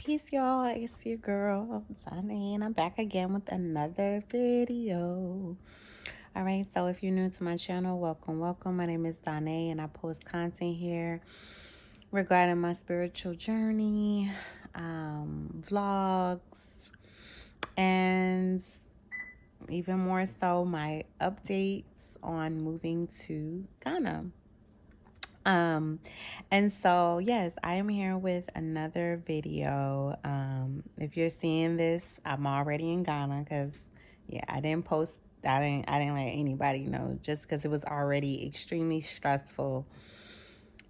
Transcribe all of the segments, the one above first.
Peace, y'all. It's your girl, Zane. I'm back again with another video. All right, so if you're new to my channel, welcome. My name is Danae, and I post content here regarding my spiritual journey, vlogs, and even more so my updates on moving to Ghana. Um, and so, yes, I am here with another video. If you're seeing this, I'm already in Ghana because, yeah, I didn't let anybody know just because it was already extremely stressful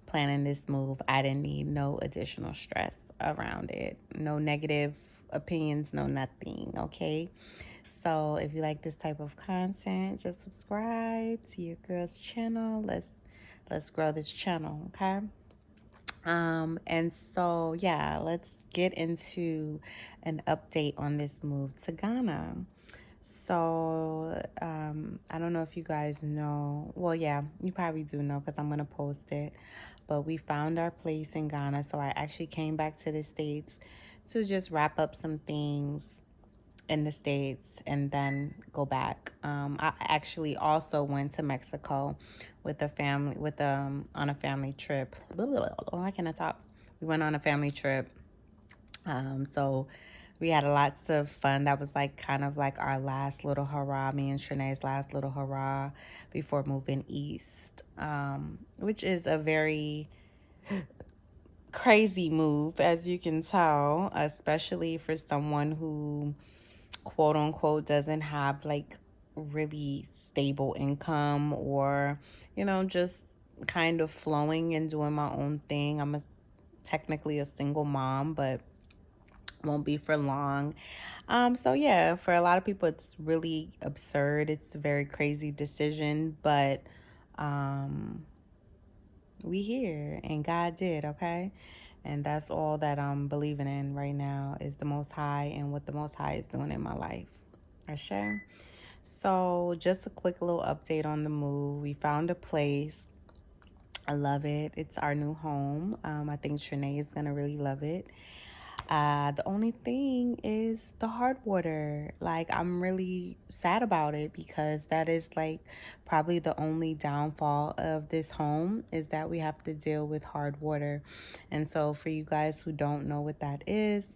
planning this move. I didn't need no additional stress around it, no negative opinions, no nothing. Okay. So if you like this type of content, just subscribe to your girl's channel. Let's grow this channel, okay? And so yeah, let's get into an update on this move to Ghana. So I don't know if you guys know. Well, yeah, you probably do know because I'm gonna post it. But we found our place in Ghana, so I actually came back to the States to just wrap up some things in the States and then go back. I actually also went to Mexico with a family, on a family trip. Why can't I talk? We went on a family trip. So we had lots of fun. That was like kind of like our last little hurrah, me and Shanae's last little hurrah before moving east, which is a very crazy move, as you can tell, especially for someone who quote unquote doesn't have like really stable income, or just kind of flowing and doing my own thing. Technically a single mom, but won't be for long. So yeah, for a lot of people it's really absurd. It's a very crazy decision, but um we here and God did, okay? And that's all that I'm believing in right now, is the Most High and what the Most High is doing in my life. Ashe. So just a quick little update on the move. We found a place. I love it. It's our new home. I think Trinae is gonna really love it. The only thing is the hard water. Like, I'm really sad about it because that is like probably the only downfall of this home, is that we have to deal with hard water. And so for you guys who don't know what that is,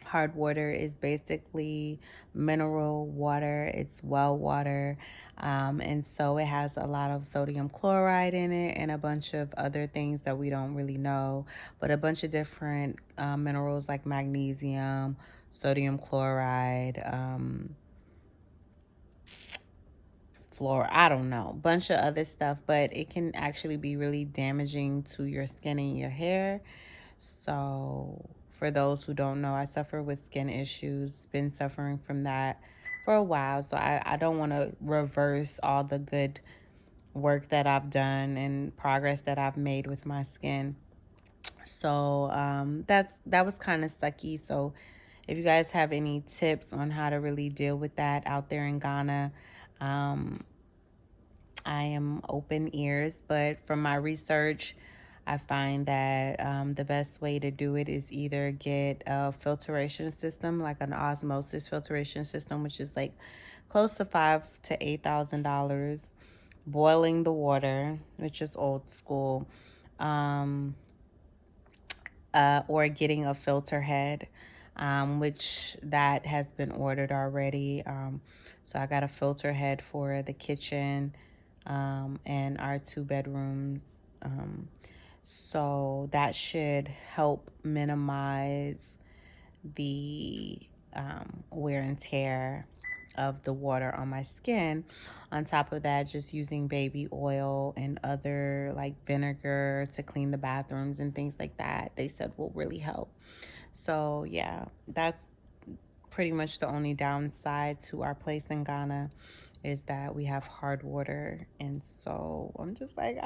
hard water is basically mineral water. It's well water. And so it has a lot of sodium chloride in it and a bunch of other things that we don't really know, but a bunch of different minerals like magnesium, sodium chloride, fluor, I don't know, bunch of other stuff, but it can actually be really damaging to your skin and your hair. So for those who don't know, I suffer with skin issues, been suffering from that for a while. So I don't want to reverse all the good work that I've done and progress that I've made with my skin. So that was kind of sucky. So if you guys have any tips on how to really deal with that out there in Ghana, um, I am open ears. But from my research, I find that the best way to do it is either get a filtration system, like an osmosis filtration system, which is like close to $5,000 to $8,000. Boiling the water, which is old school, um, or getting a filter head, which that has been ordered already. So I got a filter head for the kitchen and our 2 bedrooms. So that should help minimize the wear and tear of the water on my skin. On top of that, just using baby oil and other like vinegar to clean the bathrooms and things like that, they said will really help. So yeah, that's pretty much the only downside to our place in Ghana, is that we have hard water. And so I'm just like,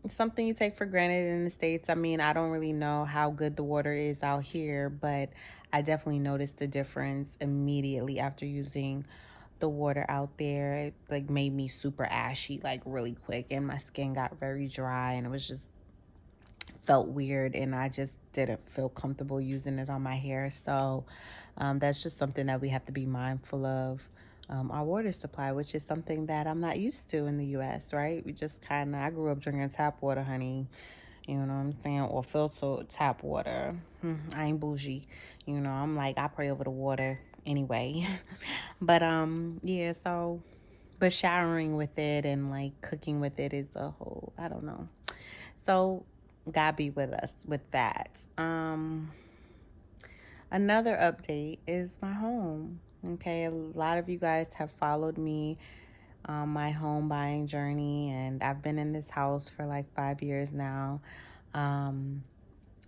something you take for granted in the States. I mean, I don't really know how good the water is out here, but I definitely noticed the difference immediately after using the water out there. It like made me super ashy like really quick, and my skin got very dry, and it was just felt weird, and I just didn't feel comfortable using it on my hair. So that's just something that we have to be mindful of. Our water supply, which is something that I'm not used to in the US, right? We just kind of, I grew up drinking tap water, honey. You know what I'm saying? Or filtered tap water. I ain't bougie. You know, I'm like, I pray over the water anyway. But yeah, so but showering with it and like cooking with it is a whole, I don't know. So God be with us with that. Another update is my home. Okay, a lot of you guys have followed me on my home buying journey, and I've been in this house for like 5 years now. Um,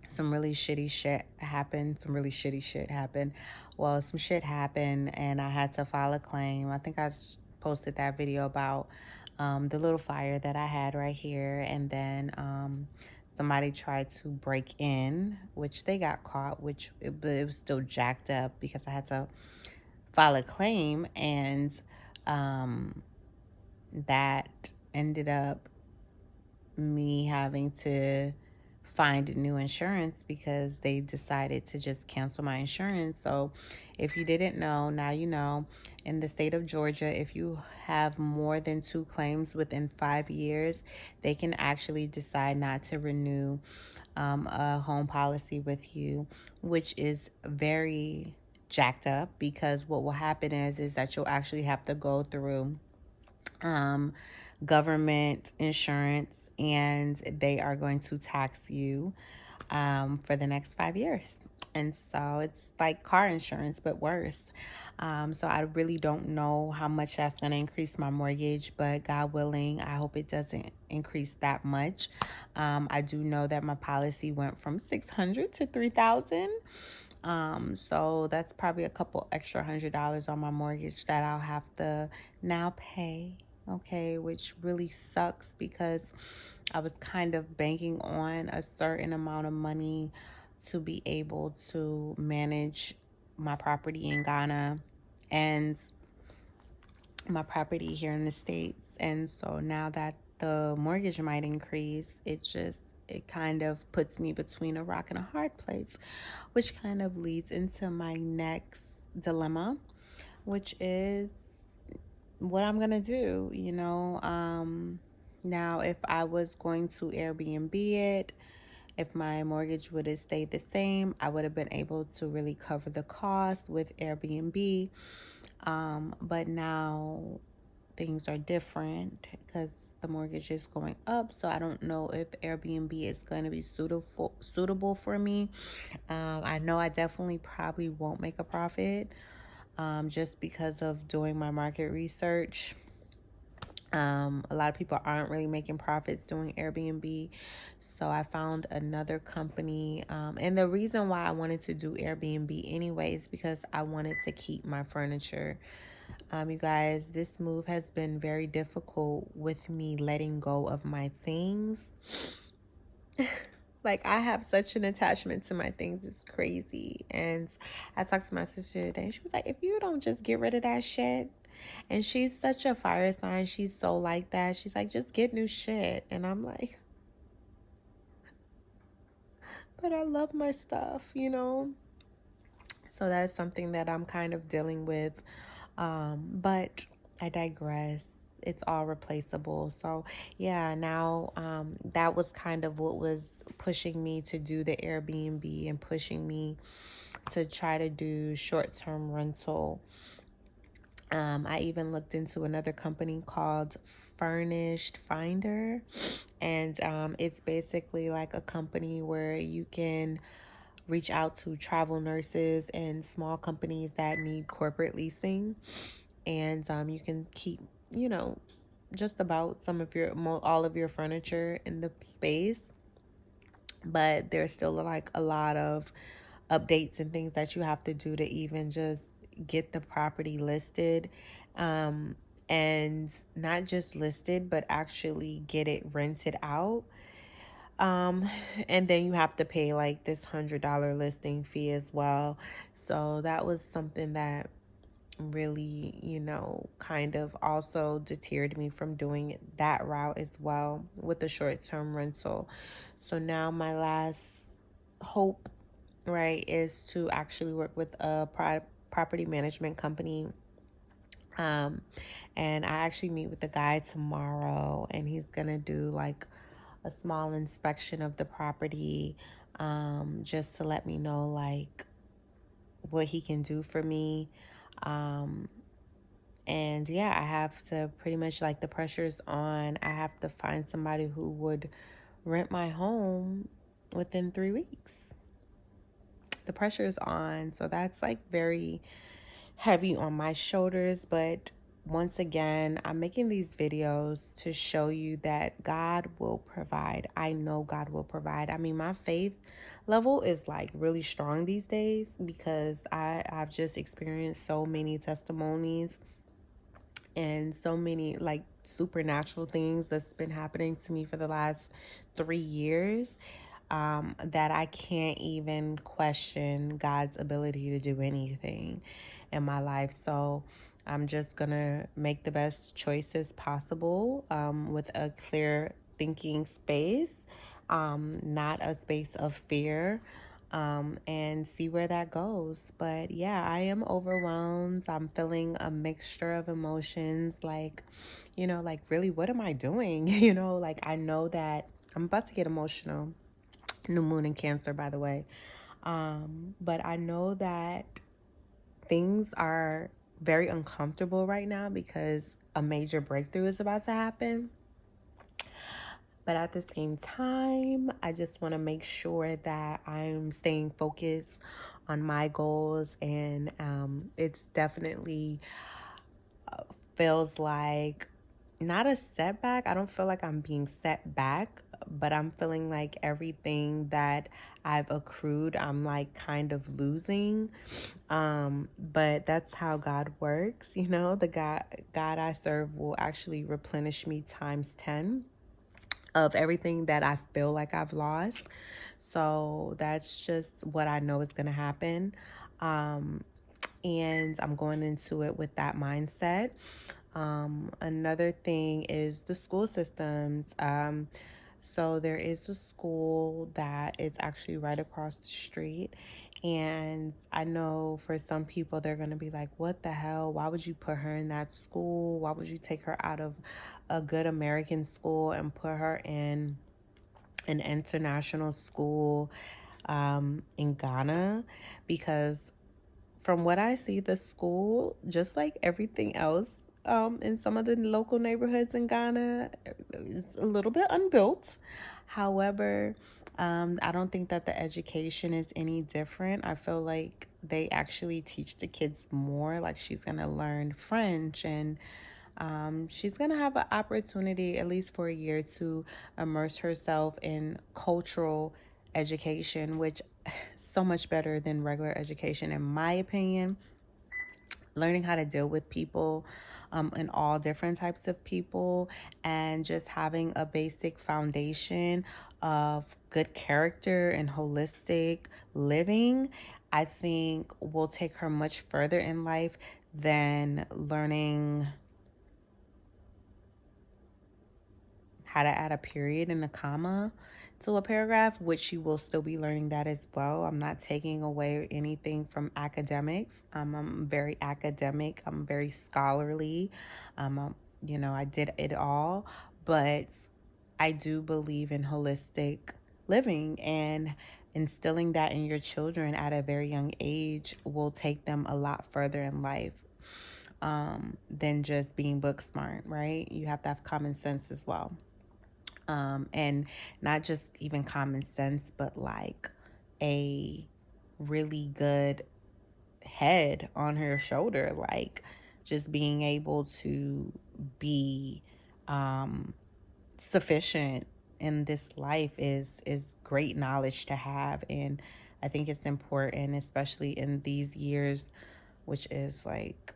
some really shitty shit happened. Some really shitty shit happened. Well, some shit happened, and I had to file a claim. I think I posted that video about the little fire that I had right here, and then somebody tried to break in, which they got caught, but it was still jacked up because I had to file a claim, and um, that ended up me having to find new insurance because they decided to just cancel my insurance. So if you didn't know, now you know. In the state of Georgia, if you have more than 2 claims within 5 years, they can actually decide not to renew a home policy with you, which is very jacked up, because what will happen is that you'll actually have to go through um, government insurance, and they are going to tax you for the next 5 years. And so it's like car insurance, but worse. So I really don't know how much that's going to increase my mortgage, but God willing, I hope it doesn't increase that much. I do know that my policy went from 600 to 3,000. So that's probably a couple extra $100 on my mortgage that I'll have to now pay. Okay, which really sucks because I was kind of banking on a certain amount of money to be able to manage my property in Ghana and my property here in the States. And so now that the mortgage might increase, it kind of puts me between a rock and a hard place, which kind of leads into my next dilemma, which is what I'm gonna do. Now if I was going to Airbnb it, if my mortgage would have stayed the same, I would have been able to really cover the cost with Airbnb. But now things are different because the mortgage is going up. So I don't know if Airbnb is going to be suitable for me. I know I definitely probably won't make a profit, just because of doing my market research. A lot of people aren't really making profits doing Airbnb. So I found another company. And the reason why I wanted to do Airbnb anyways, because I wanted to keep my furniture. You guys, this move has been very difficult with me letting go of my things. Like, I have such an attachment to my things. It's crazy. And I talked to my sister today, and she was like, if you don't just get rid of that shit. And she's such a fire sign. She's so like that. She's like, just get new shit. And I'm like, but I love my stuff, you know? So that's something that I'm kind of dealing with. But I digress. It's all replaceable. So yeah, now that was kind of what was pushing me to do the Airbnb and pushing me to try to do short-term rental. I even looked into another company called Furnished Finder, and it's basically like a company where you can reach out to travel nurses and small companies that need corporate leasing, and you can keep, you know, just about all of your furniture in the space, but there's still like a lot of updates and things that you have to do to even just get the property listed, and not just listed but actually get it rented out. And then you have to pay like this $100 listing fee as well. So that was something that really, kind of also deterred me from doing that route as well with the short-term rental. So now my last hope, right, is to actually work with a property management company. Um, and I actually meet with the guy tomorrow, and he's gonna do like a small inspection of the property, just to let me know like what he can do for me. Um, and yeah, I have to pretty much, like, the pressure's on. I have to find somebody who would rent my home within 3 weeks. The pressure is on. So that's like very heavy on my shoulders. But once again, I'm making these videos to show you that God will provide. I know God will provide. I mean, my faith level is like really strong these days because I've just experienced so many testimonies and so many like supernatural things that's been happening to me for the last 3 years, that I can't even question God's ability to do anything in my life. So I'm just gonna make the best choices possible, with a clear thinking space, not a space of fear, and see where that goes. But yeah, I am overwhelmed. I'm feeling a mixture of emotions, like, like, really, what am I doing? Like, I know that I'm about to get emotional. New moon in Cancer, by the way. But I know that things are very uncomfortable right now because a major breakthrough is about to happen. But at the same time, I just want to make sure that I'm staying focused on my goals. And it's definitely feels like not a setback. I don't feel like I'm being set back, but I'm feeling like everything that I've accrued, I'm like kind of losing. But that's how God works. The God I serve will actually replenish me times 10 of everything that I feel like I've lost. So that's just what I know is going to happen. And I'm going into it with that mindset. Another thing is the school systems. So there is a school that is actually right across the street. And I know for some people, they're going to be like, what the hell? Why would you put her in that school? Why would you take her out of a good American school and put her in an international school, in Ghana? Because from what I see, the school, just like everything else, in some of the local neighborhoods in Ghana, is a little bit unbuilt. However, I don't think that the education is any different. I feel like they actually teach the kids more. Like, she's going to learn French, and she's going to have an opportunity, at least for a year, to immerse herself in cultural education, which is so much better than regular education, in my opinion. Learning how to deal with people, and all different types of people, and just having a basic foundation of good character and holistic living, I think will take her much further in life than learning how to add a period and a comma to a paragraph, which you will still be learning that as well. I'm not taking away anything from academics. I'm very academic. I'm very scholarly. I did it all, but I do believe in holistic living, and instilling that in your children at a very young age will take them a lot further in life, than just being book smart, right? You have to have common sense as well. And not just even common sense, but like a really good head on her shoulder, like just being able to be, sufficient in this life is great knowledge to have. And I think it's important, especially in these years, which is like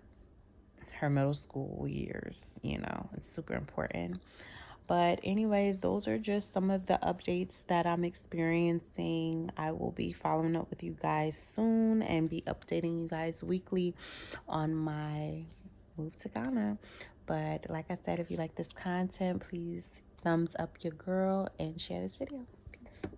her middle school years. It's super important. But anyways, those are just some of the updates that I'm experiencing. I will be following up with you guys soon and be updating you guys weekly on my move to Ghana. But like I said, if you like this content, please thumbs up your girl and share this video. Peace.